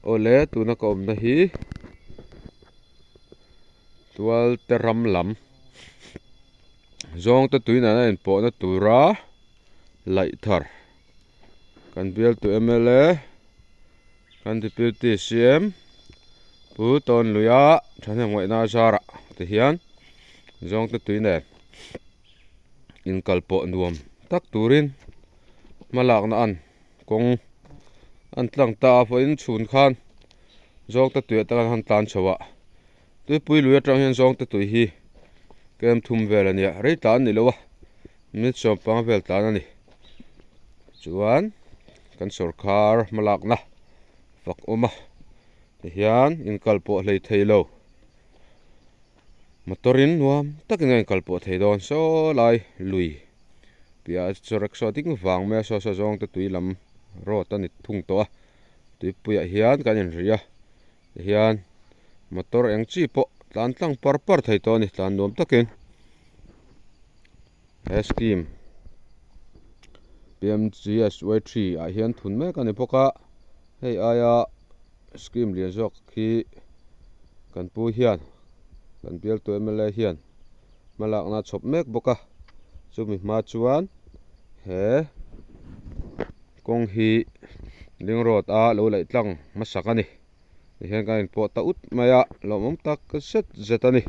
ole tuna ka awmna hi tual te ram lam zawng te tuin an in pawhna tura laih thar kan bial tu MLA kan deputy CM pu tawn luya thahnem ngaihna zara te hian zawng te tuin nen in kalpawh nuam tak turin malakna an kawng an tlang ta a pawh in chhun khan zawng te tui atakan han tlan chhoh a tuipui lui atang hian zawng te tui hi kem thum vel ania rei tlan ni lo a mi chawm panga vel tlan ani chuan kan sarkar malakna vak awma ti hian in kalpawh hlei thei lo motorin nuam takin in kalpawh thei dawn saw lai lui pia chu rickshaw ding wang me saw zawng te tui lam road ani thung tawh a tuipuiah hian kan in ri a ti hian motor eng chi pawh tlan tlang par par thei tawh ani tlan nuam takin he scheme PMGSY3 ah hian thun mek ani bawk a hei aia scheme lian zawk khi kan pu hian kan bial tu MLA hian malakna chhawp mek bawk a chumi hma chuan he kawng hi ling road a lo laih tlang masak ani ti hian kan in pawh ta ut mai a lawmam tak kan set zet ani